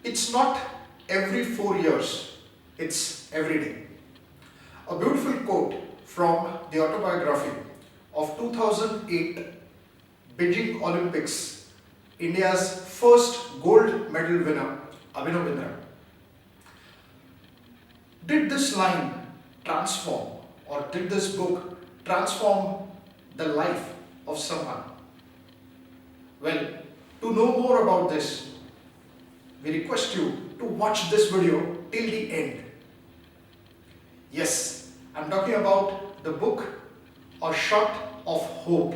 It's not every 4 years, it's every day. A beautiful quote from the autobiography of 2008 Beijing Olympics, India's first gold medal winner, Abhinav. Did this line transform, or did this book transform the life of someone? Well, to know more about this, we request you to watch this video till the end. Yes, I'm talking about the book A Shot of Hope,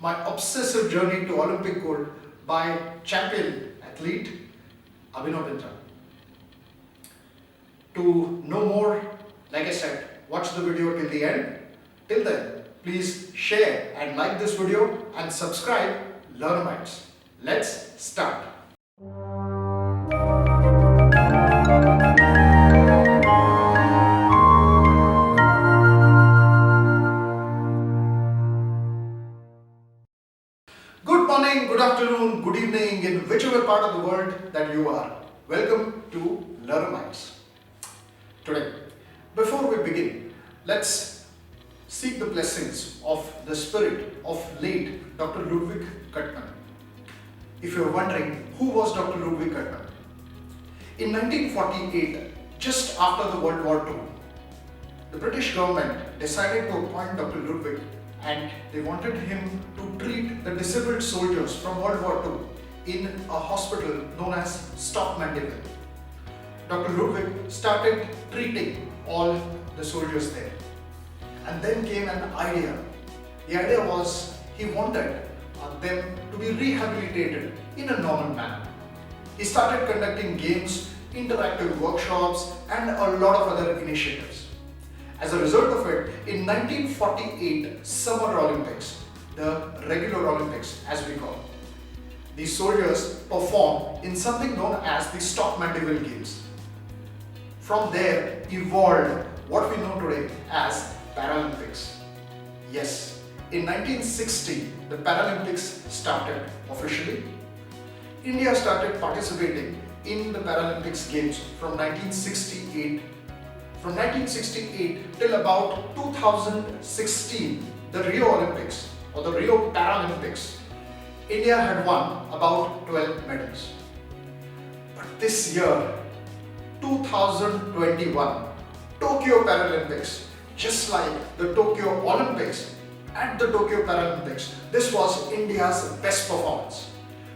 my obsessive journey to Olympic gold by champion athlete Abhinav. To know more, like I said, watch the video till the end. Till then, please share and like this video and subscribe Learnamytes. Let's start. Good morning, good afternoon, good evening, in whichever part of the world that you are. Welcome to Learnamytes. Today, before we begin, let's seek the blessings of the spirit of late Dr. Ludwig Guttmann. If you're wondering, who was Dr. Ludwig Guttmann? In 1948, just after the World War II, the British government decided to appoint Dr. Ludwig, and they wanted him to treat the disabled soldiers from World War II in a hospital known as Stock Mandeville. Dr. Ludwig started treating all the soldiers there. And then came an idea. The idea was he wanted them to be rehabilitated in a normal manner. He started conducting games, interactive workshops, and a lot of other initiatives. As a result of it, in 1948 Summer Olympics, the regular Olympics as we call, these soldiers performed in something known as the Stock Mandeville Games. From there evolved what we know today as Paralympics. Yes, in 1960, the Paralympics started officially. India started participating in the Paralympics Games from 1968. From 1968 till about 2016, the Rio Olympics or the Rio Paralympics, India had won about 12 medals. But this year, 2021, Tokyo Paralympics, just like the Tokyo Olympics and the Tokyo Paralympics, this was India's best performance.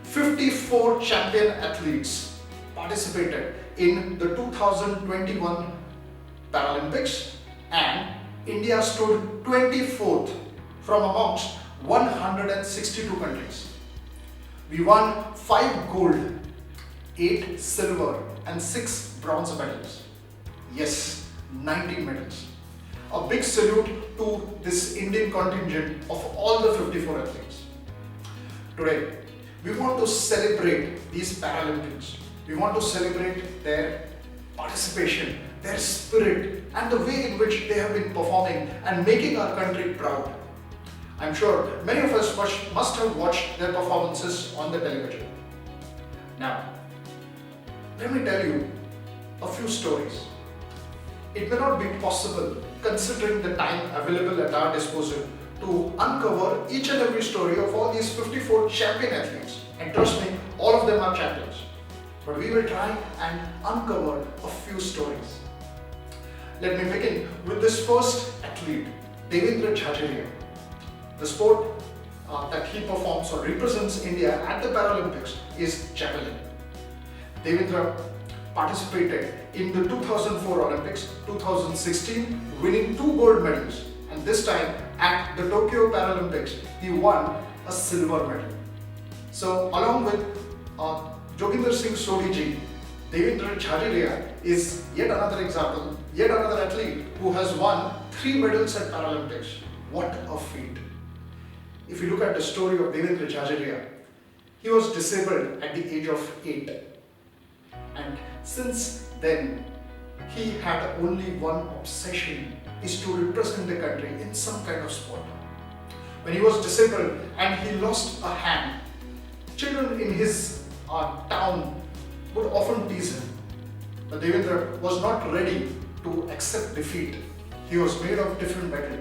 54 champion athletes participated in the 2021 Paralympics, and India stood 24th from amongst 162 countries. We won 5 gold, 8 silver and 6 bronze medals. Yes, 19 medals. A big salute to this Indian contingent of all the 54 athletes. Today, we want to celebrate these Paralympians. We want to celebrate their participation, their spirit, and the way in which they have been performing and making our country proud. I'm sure many of us must have watched their performances on the television. Now, let me tell you a few stories. It may not be possible, considering the time available at our disposal, to uncover each and every story of all these 54 champion athletes. And trust me, all of them are champions. But we will try and uncover a few stories. Let me begin with this first athlete, Devendra Jhajria. The sport that he performs or represents India at the Paralympics is javelin. Devendra participated in the 2004 Olympics, 2016, winning 2 gold medals, and this time at the Tokyo Paralympics, he won a silver medal. So, along with Joginder Singh Sodhi ji, Devendra Jhajria is yet another example, yet another athlete who has won 3 medals at Paralympics. What a feat! If you look at the story of Devendra Jhajria, he was disabled at the age of 8. And since then, he had only one obsession, is to represent the country in some kind of sport. When he was disabled and he lost a hand, children in his town would often tease him. But Devendra was not ready to accept defeat. He was made of different metal.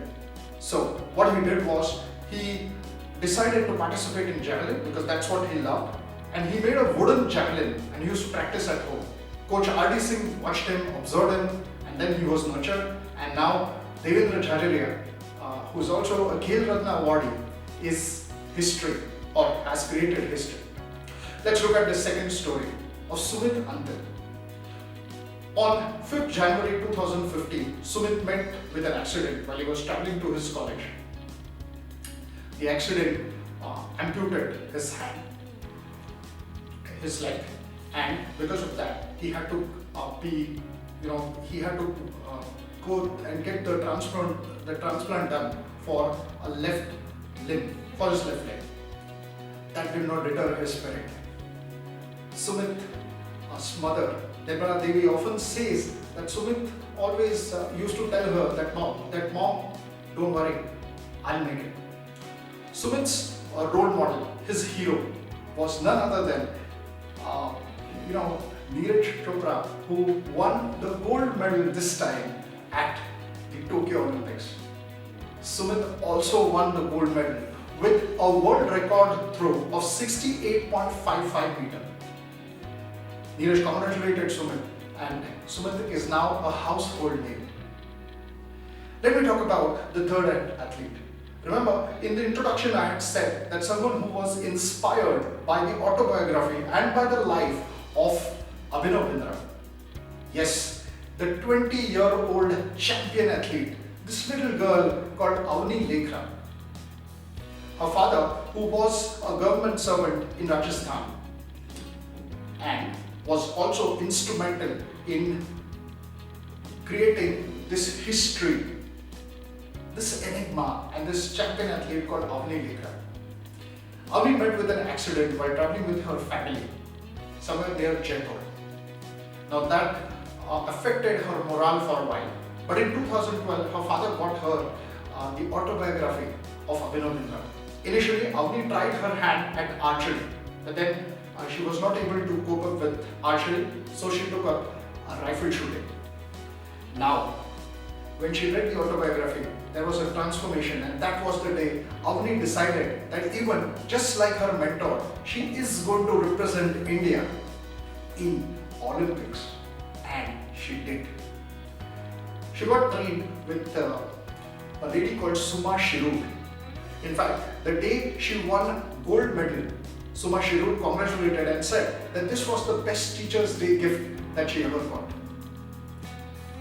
So what he did was he decided to participate in javelin because that's what he loved, and he made a wooden javelin and he used to practice at home. Coach R.D. Singh watched him, observed him, and then he was nurtured, and now Devendra Jhajaria, who is also a Khel Ratna awardee, is history or has created history. Let's look at the second story of Sumit Antil. On 5th January 2015, Sumit met with an accident while he was traveling to his college. The accident amputated his hand, his leg, and because of that, he had to go and get the transplant done for a left limb, for his left leg. That did not deter his spirit. Sumit's mother, Deborah Devi, often says that Sumit always used to tell her that mom, don't worry, I'll make it. Sumit's role model, his hero, was none other than Neeraj Chopra, who won the gold medal this time at the Tokyo Olympics. Sumit also won the gold medal with a world record throw of 68.55 meters. Neeraj congratulated Sumit, and Sumit is now a household name. Let me talk about the third athlete. Remember, in the introduction I had said that someone who was inspired by the autobiography and by the life of Abhinav Bindra. Yes, the 20-year-old champion athlete, this little girl called Avni Lekhra. Her father, who was a government servant in Rajasthan and was also instrumental in creating this history, this enigma, and this champion athlete called Avni Lekhra. Avni met with an accident while traveling with her family somewhere near Jaipur. Now that affected her morale for a while, but in 2012 her father got her the autobiography of Abhinav Bindra. Initially, Avni tried her hand at archery, but then she was not able to cope up with archery, so she took up rifle shooting. Now, when she read the autobiography, there was a transformation, and that was the day Avni decided that even just like her mentor, she is going to represent India in Olympics, and she did. She got trained with a lady called Suma Shirut. In fact, the day she won gold medal, Suma Shirut congratulated and said that this was the best Teacher's Day gift that she ever got.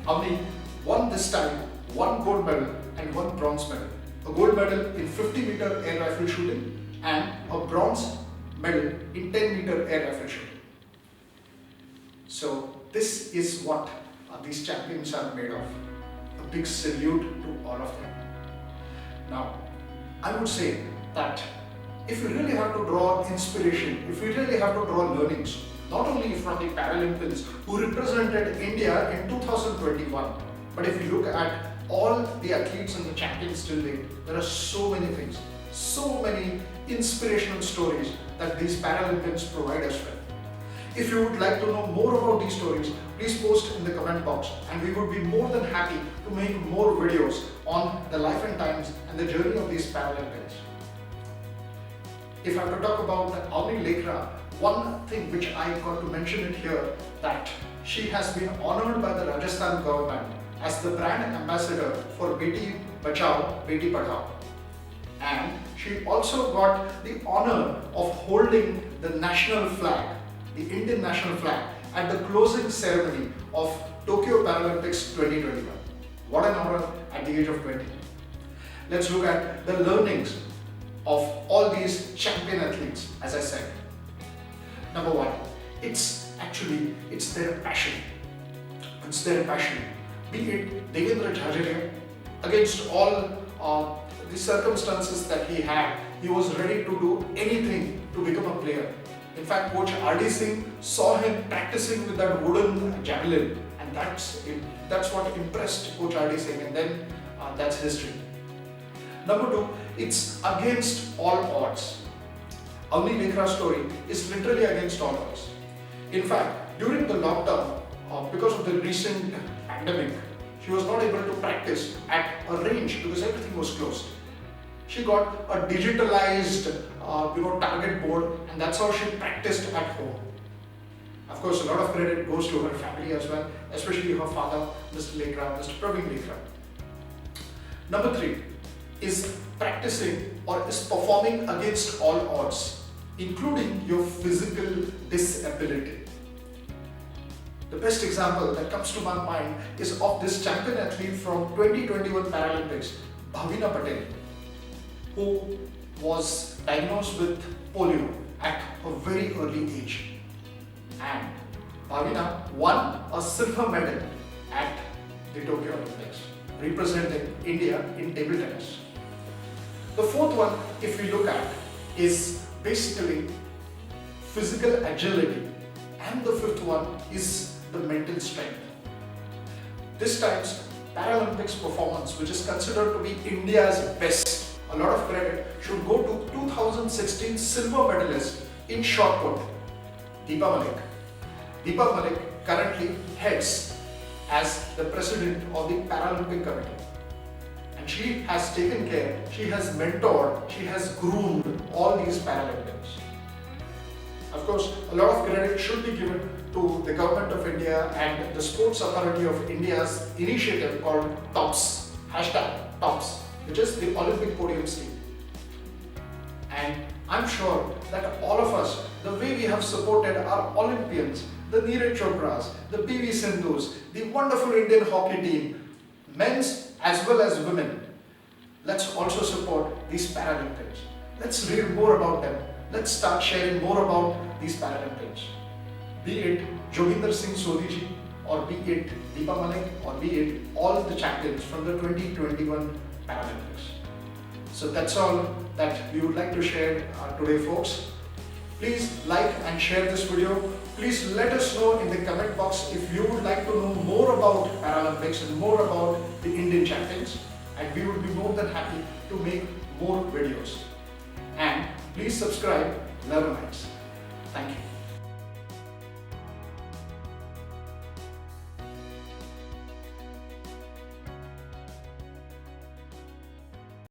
Avni won this time one gold medal and one bronze medal. A gold medal in 50-meter air rifle shooting and a bronze medal in 10-meter air rifle shooting. So this is what these champions are made of. A big salute to all of them. Now, I would say that if you really have to draw inspiration, if you really have to draw learnings, not only from the Paralympians who represented India in 2021, but if you look at all the athletes and the champions till date, there are so many things, so many inspirational stories that these Paralympians provide us with. If you would like to know more about these stories, please post in the comment box, and we would be more than happy to make more videos on the life and times and the journey of these Paralympians. If I have to talk about Avni Lekhra, one thing which I got to mention it here, that she has been honored by the Rajasthan government as the brand ambassador for Beti Bachao, Beti Padhao. And she also got the honor of holding the national flag, the Indian national flag, at the closing ceremony of Tokyo Paralympics 2021. What an honor at the age of 20. Let's look at the learnings of all these champion athletes, as I said. Number one, it's their passion. It's their passion. Be it Devendra Jhajaria, against all the circumstances that he had, he was ready to do anything to become a player. In fact, Coach R.D. Singh saw him practicing with that wooden javelin, and that's what impressed Coach R.D. Singh, and then that's history. Number two, it's against all odds. Avni Lekhra's story is literally against all odds. In fact, during the lockdown, because of the recent pandemic, she was not able to practice at a range because everything was closed. She got a digitalized target board, and that's how she practiced at home. Of course, a lot of credit goes to her family as well, especially her father, Mr. Lekra, Mr. Praveen Lekra. Number 3 is practicing or is performing against all odds, including your physical disability. The best example that comes to my mind is of this champion athlete from 2021 Paralympics, Bhavina Patel, who was diagnosed with polio at a very early age. And Bhavina won a silver medal at the Tokyo Olympics, representing India in table tennis. The fourth one, if we look at, is basically physical agility, and the fifth one is the mental strength. This time's Paralympics performance, which is considered to be India's best, a lot of credit should go to 2016 silver medalist in shot put, Deepa Malik. Deepa Malik currently heads as the president of the Paralympic Committee. And she has taken care, she has mentored, she has groomed all these Paralympics. Of course, a lot of credit should be given to the Government of India and the Sports Authority of India's initiative called TOPS, #TOPS, which is the Olympic Podium Scheme. And I'm sure that all of us, the way we have supported our Olympians, the Neeraj Chopras, the PV Sindhus, the wonderful Indian hockey team, men's as well as women, let's also support these Paralympics. Let's read more about them. Let's start sharing more about these Paralympics. Be it Joginder Singh Sodhi ji, or be it Deepa Malik, or be it all the champions from the 2021 Paralympics. So that's all that we would like to share today, folks. Please like and share this video. Please let us know in the comment box if you would like to know more about Paralympics and more about the Indian champions, and we would be more than happy to make more videos. And please subscribe Learnamytes. Thank you.